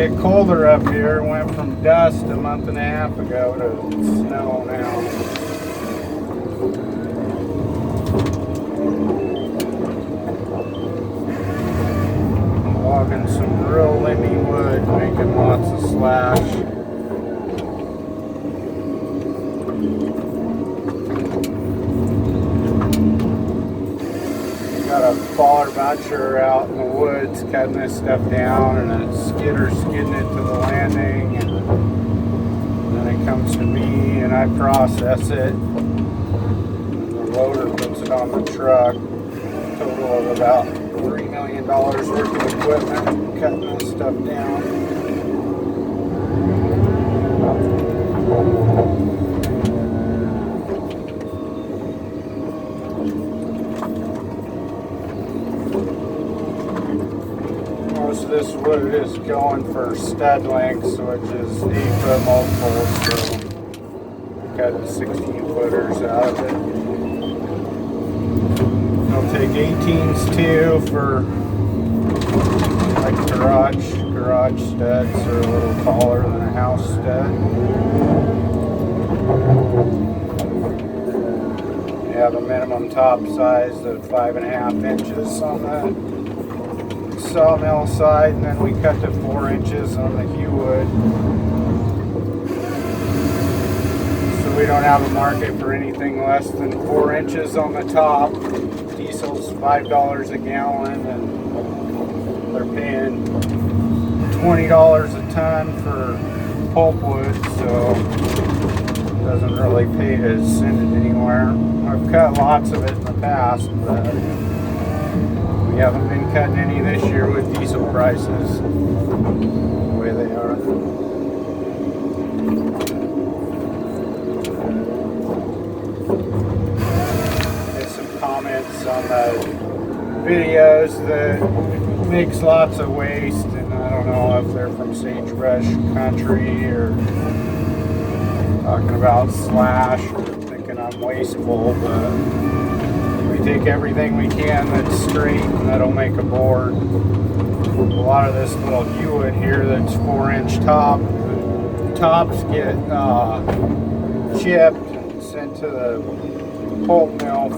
get colder up here. Went from dust a month and a half ago to snow now. I'm logging some real limby wood, making lots of slash. Got a baller buncher out in the woods cutting this stuff down, and a skidder skidding it to the landing, and then it comes to me and I process it, and the loader puts it on the truck. A total of about $3 million worth of equipment cutting this stuff down. Most of this wood is going for stud lengths, which is 8-foot multiples, so cut 16 footers out of it. I'll take 18s too for like garage studs, are a little taller than a house stud. You have a minimum top size of 5.5 inches on that sawmill side, and then we cut to 4 inches on the hewwood. So we don't have a market for anything less than 4 inches on the top. Diesel's $5 a gallon, and they're paying $20 a ton for pulpwood, so it doesn't really pay to send it anywhere. I've cut lots of it in the past, but we haven't been cutting any this year with diesel prices the way they are. There's some comments on the videos that makes lots of waste, and I don't know if they're from sagebrush country or talking about slash or thinking I'm wasteful, but we take everything we can that's straight and that'll make a board. A lot of this little hewwood here that's 4-inch tops get chipped and sent to the pulp mill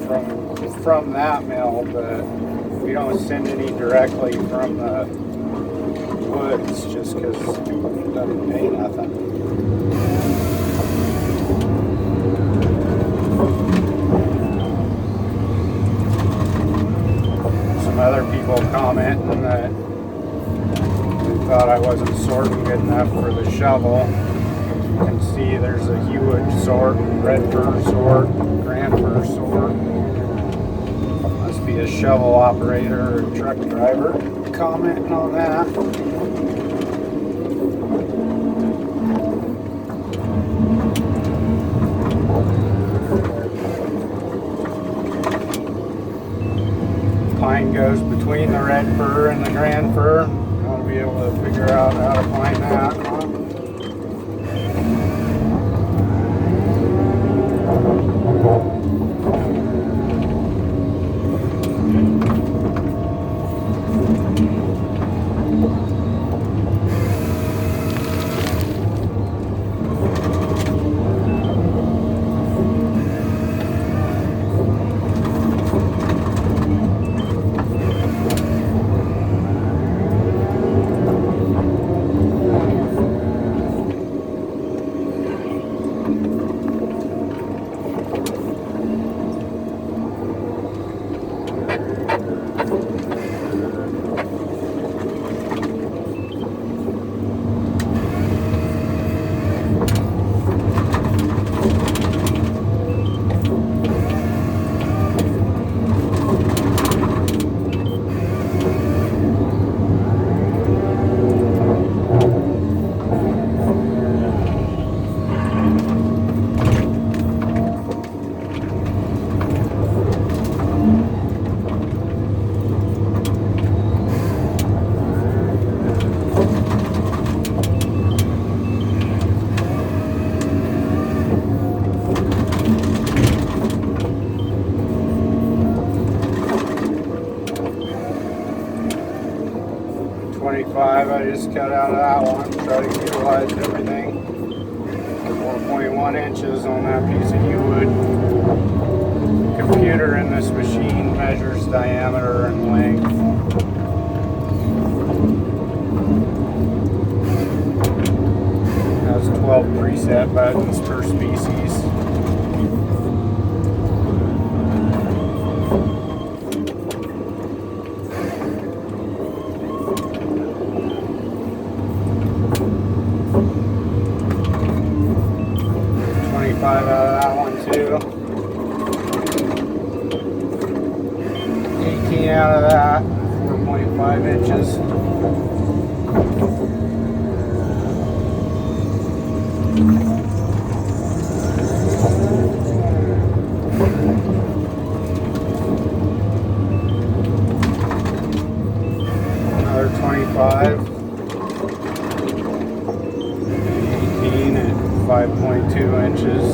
from that mill, but we don't send any directly from the woods just because it doesn't pay nothing. Other people commenting that they thought I wasn't sorting good enough for the shovel. You can see there's a hewwood sort, red fir sort, grand fir sort. Must be a shovel operator or a truck driver commenting on that. Pine goes between the red fir and the grand fir. I'll be able to figure out how to find that. 25 I just cut out of that one. Try to utilize everything. 4.1 inches on that piece of wood. Computer in this machine measures diameter and length. Has 12 preset buttons per species. Out of that one too. 18 out of that. 4.5 inches. Another 25. 18 at 5.2 inches.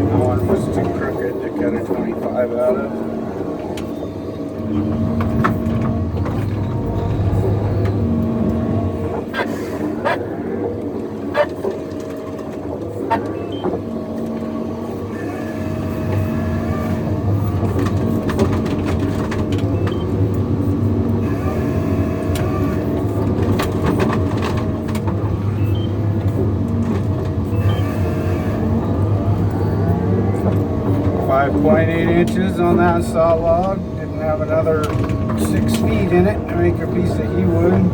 That one was too crooked to cut a 25 out of. 5.8 inches on that saw log. Didn't have another 6 feet in it to make a piece of he wood.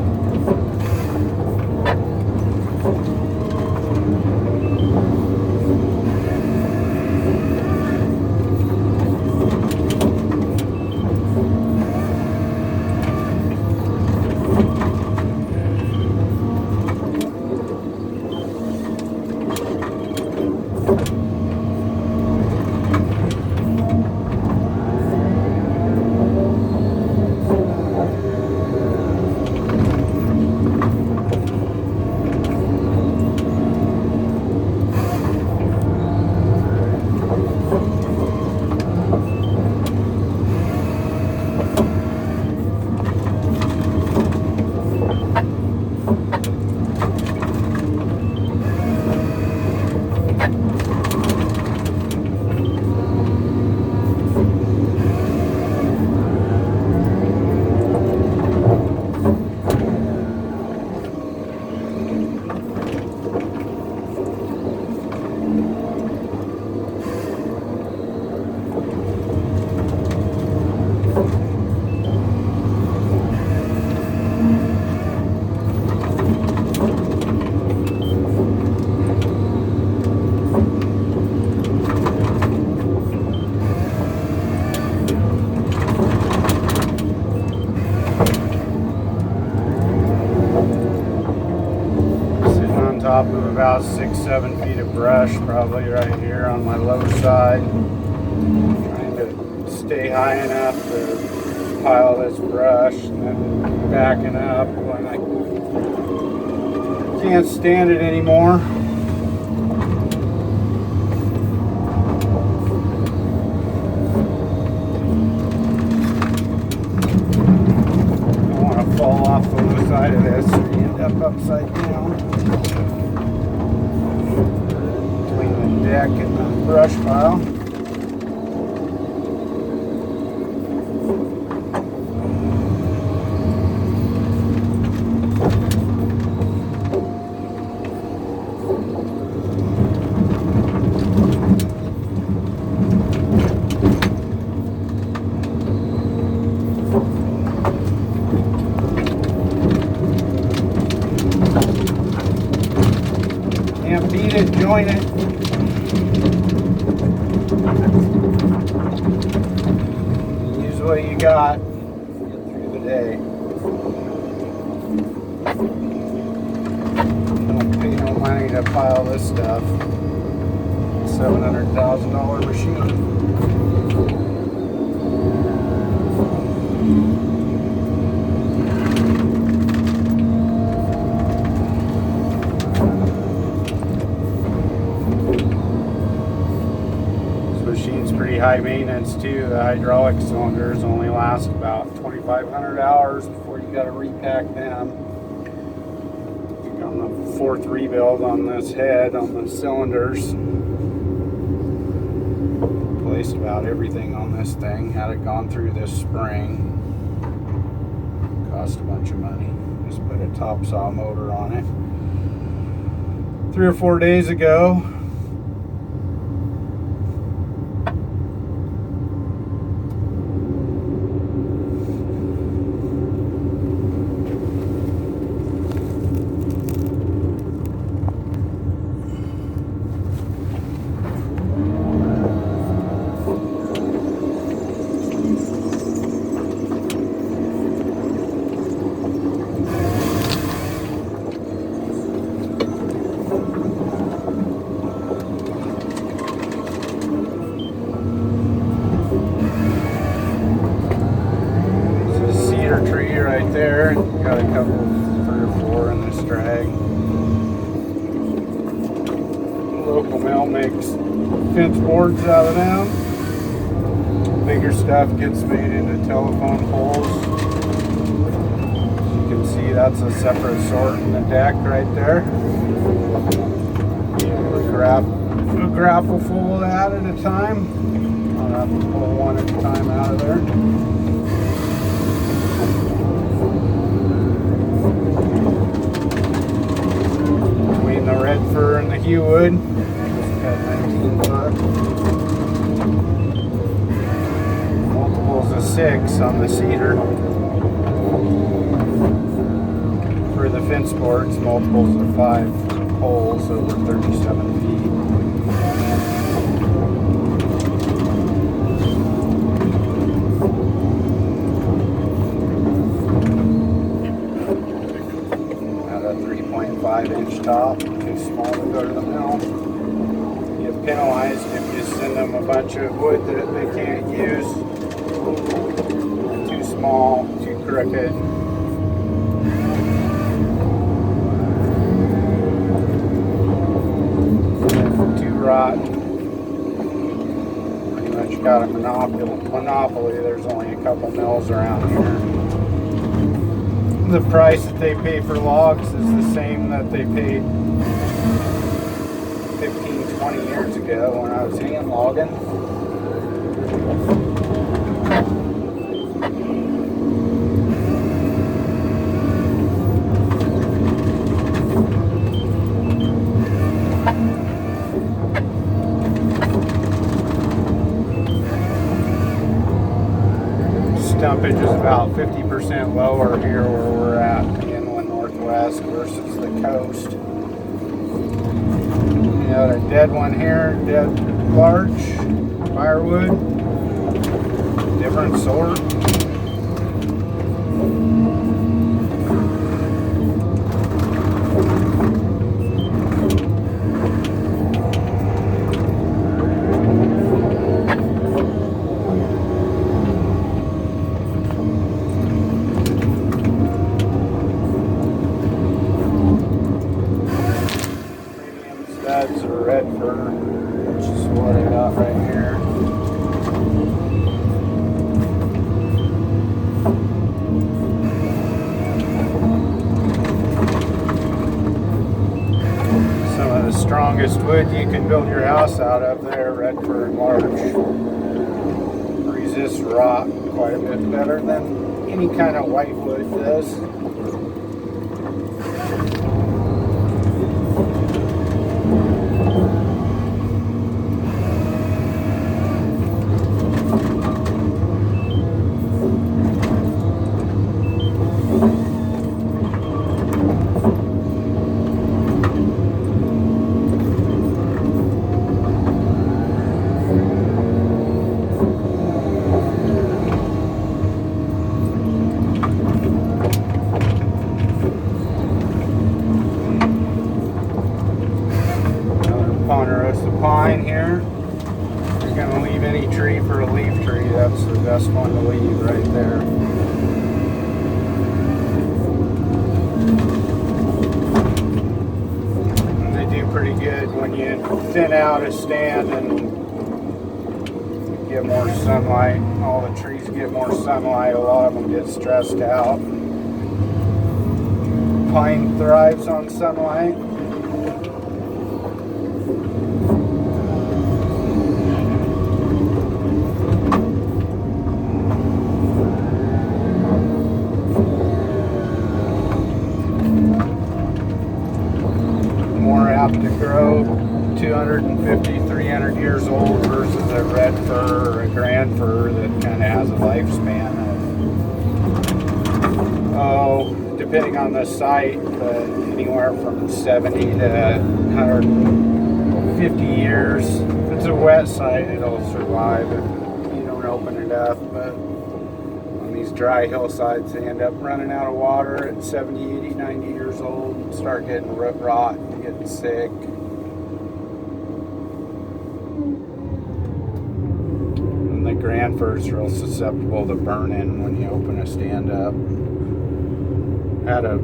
Top of about 6-7 feet of brush, probably right here on my low side. Trying to stay high enough to pile this brush, and then backing up when I can't stand it anymore. I don't want to fall off the other side of this or end up upside down. Deck and the brush pile. Can't beat it, join it. Use what you got. Get through the day. Don't pay no plenty to pile this stuff. $700,000 machine. Machine's pretty high maintenance too. The hydraulic cylinders only last about 2,500 hours before you got to repack them. On the fourth rebuild on this head on the cylinders. Replaced about everything on this thing. Had it gone through this spring. Cost a bunch of money. Just put a topsaw motor on it 3 or 4 days ago. Tree right there. Got a couple, 3 or 4 in this drag. Local mill makes fence boards out of them. Bigger stuff gets made into telephone poles. As you can see, that's a separate sort in the deck right there. Grab a grapple full of that at a time. I'll have to pull one at a time out of there. The red fir and the hewwood. Just got 19 foot. Multiples of 6 on the cedar. For the fence boards, multiples of 5 poles over 37 feet. At a 3.5-inch top. Too small to go to the mill. You get penalized if you send them a bunch of wood that they can't use. Too small, too crooked. Too rotten. Pretty much got a monopoly. There's only a couple mills around here. The price that they pay for logs is the same that they paid 15, 20 years ago when I was hand logging. Stumpage is about 50% lower here where we're at in the inland northwest versus the coast. You got a dead one here, dead larch, firewood, different sort. That's a red fir, which is what I got right here. Some of the strongest wood you can build your house out of there, red fir and larch. Resists rot quite a bit better than any kind of white wood does. That's the best one to leave right there. And they do pretty good when you thin out a stand and get more sunlight. All the trees get more sunlight. A lot of them get stressed out. Pine thrives on sunlight. More apt to grow 250, 300 years old versus a red fir or a grand fir that kind of has a lifespan of, depending on the site, but anywhere from 70 to 150 years. If it's a wet site, it'll survive if you don't open it up, but on these dry hillsides, they end up running out of water at 70, 80, 90 years old and start getting root rot and getting sick. And the grand firs are real susceptible to burning when you open a stand up. Had a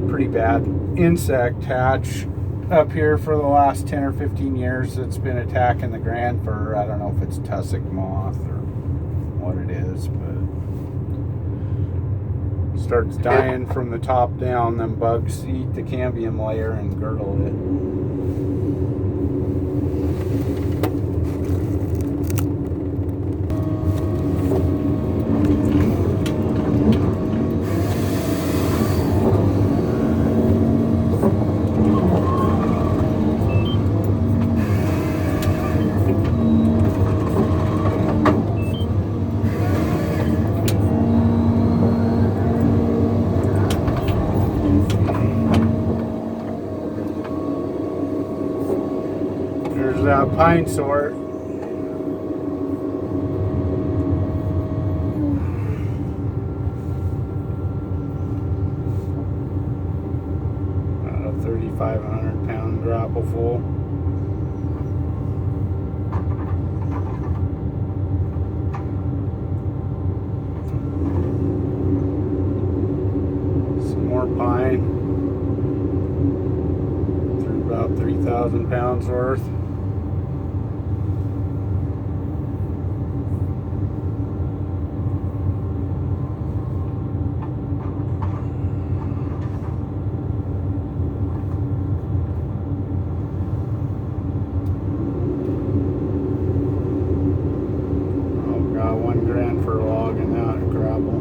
pretty bad insect hatch up here for the last 10 or 15 years that's been attacking the grand fir. I don't know if it's tussock moth or what it is, but it starts dying from the top down. Them bugs eat the cambium layer and girdle it. There's that pine sort. About a 3,500 pound grapple full. Some more pine. Through about 3,000 pounds worth. One grand for a log and out of gravel.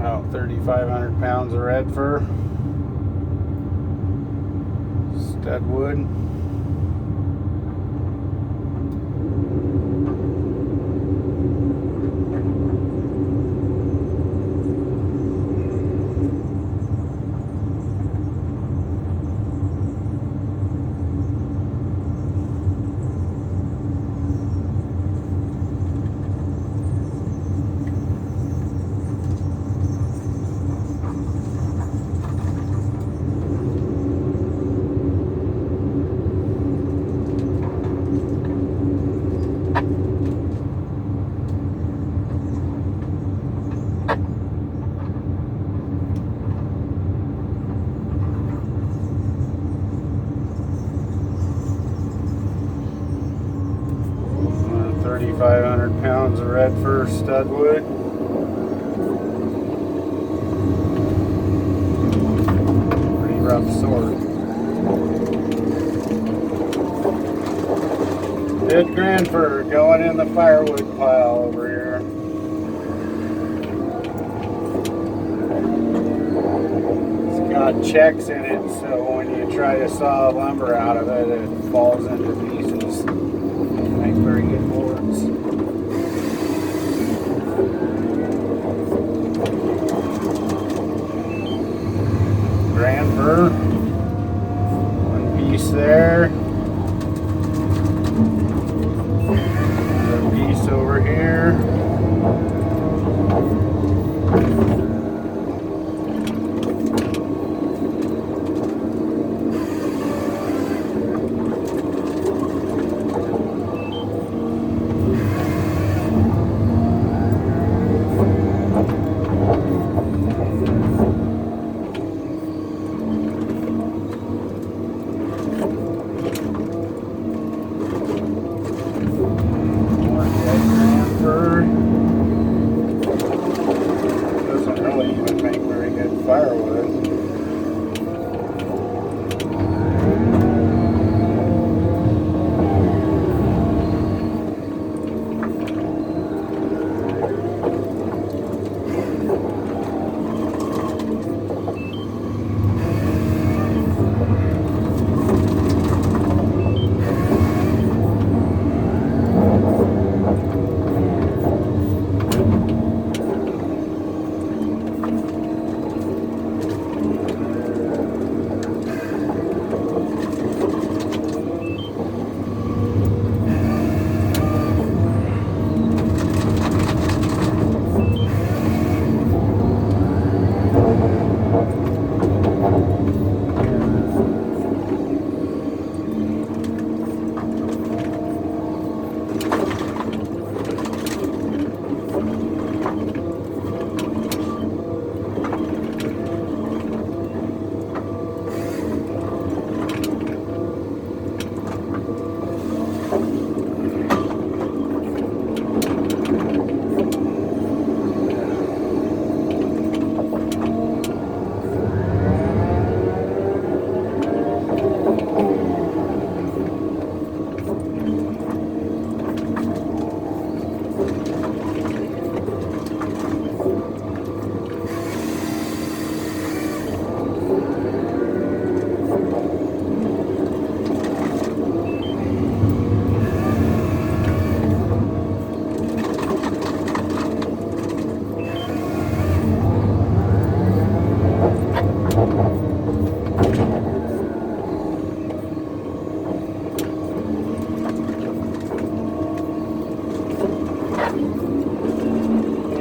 About 3,500 pounds of red fir. Stud wood. Another 3,500 pounds of red fir stud wood. Pretty rough sort. Dead grand fir going in the firewood pile over here. It's got checks in it, so when you try to saw lumber out of it, it falls into pieces. Make very good boards.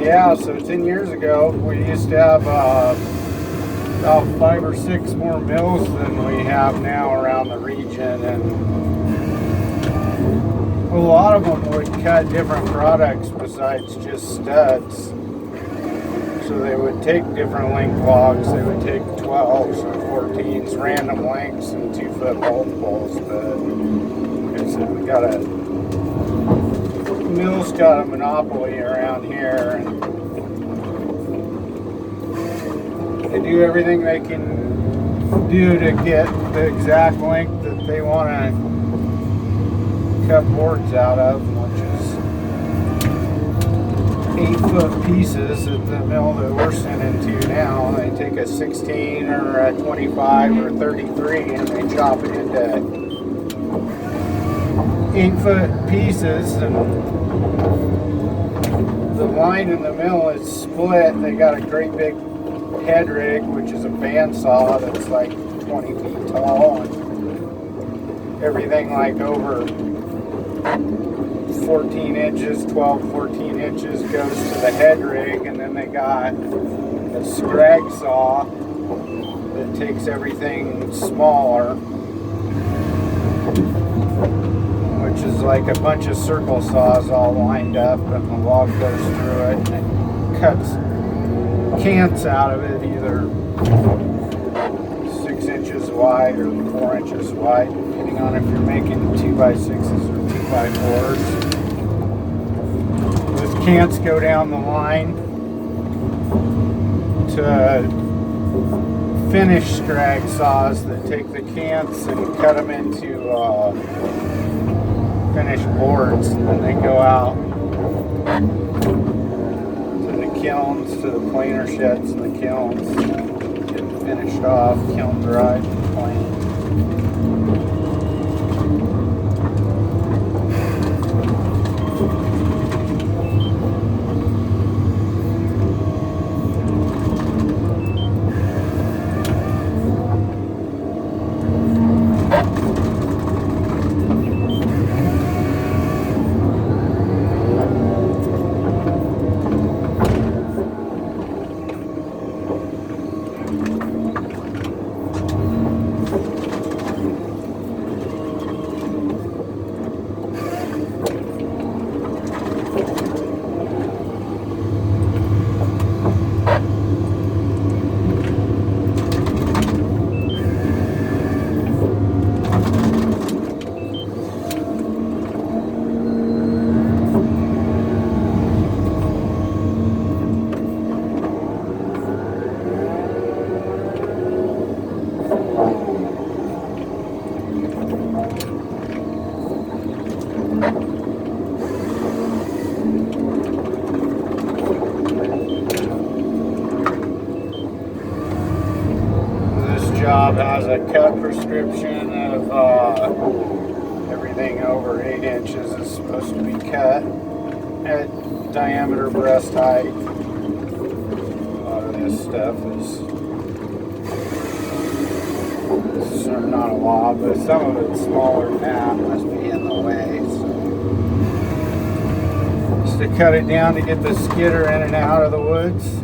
Yeah, so 10 years ago, we used to have about 5 or 6 more mills than we have now around the region, and a lot of them would cut different products besides just studs. So they would take different length logs. They would take 12s or 14s, random lengths, and 2-foot multiples. But like I said, mill's got a monopoly around here, and they do everything they can do to get the exact length that they want to cut boards out of, which is 8-foot pieces at the mill that we're sending to now. They take a 16 or a 25 or a 33 and they chop it into 8-foot pieces, and the line in the mill is split. They got a great big head rig, which is a bandsaw that's like 20 feet tall, and everything like over 14 inches, 14 inches goes to the head rig, and then they got a scrag saw that takes everything smaller, which is like a bunch of circle saws all lined up, and the log goes through it and it cuts cants out of it, either 6 inches wide or 4 inches wide, depending on if you're making 2x6s or 2x4s. Those cants go down the line to finish scrag saws that take the cants and cut them into finished boards, and then they go out to the kilns, to the planer sheds and the kilns, get finished off, kiln dried, planed. Job has a cut prescription of everything over 8 inches is supposed to be cut at diameter breast height. A lot of this stuff is not a lot, but some of it's smaller than that, must be in the way. So just to cut it down to get the skidder in and out of the woods.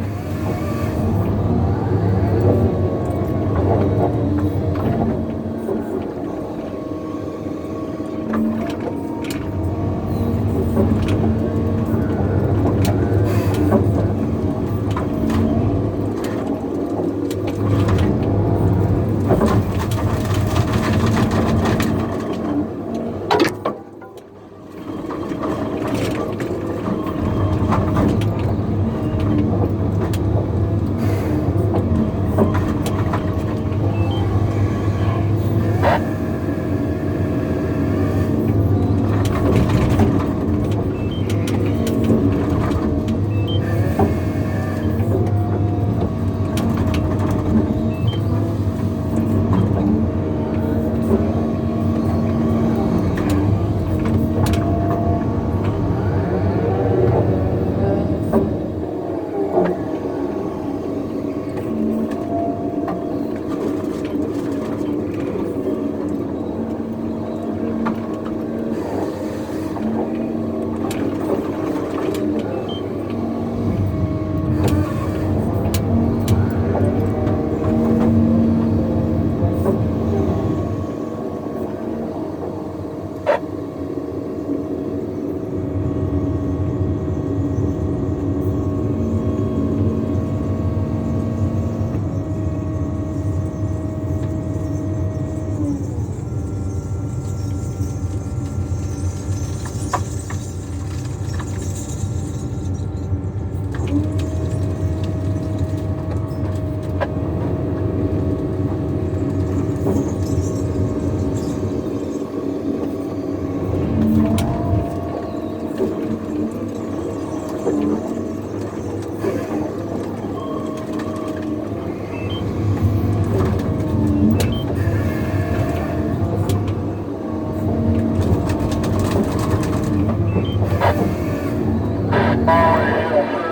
Bye.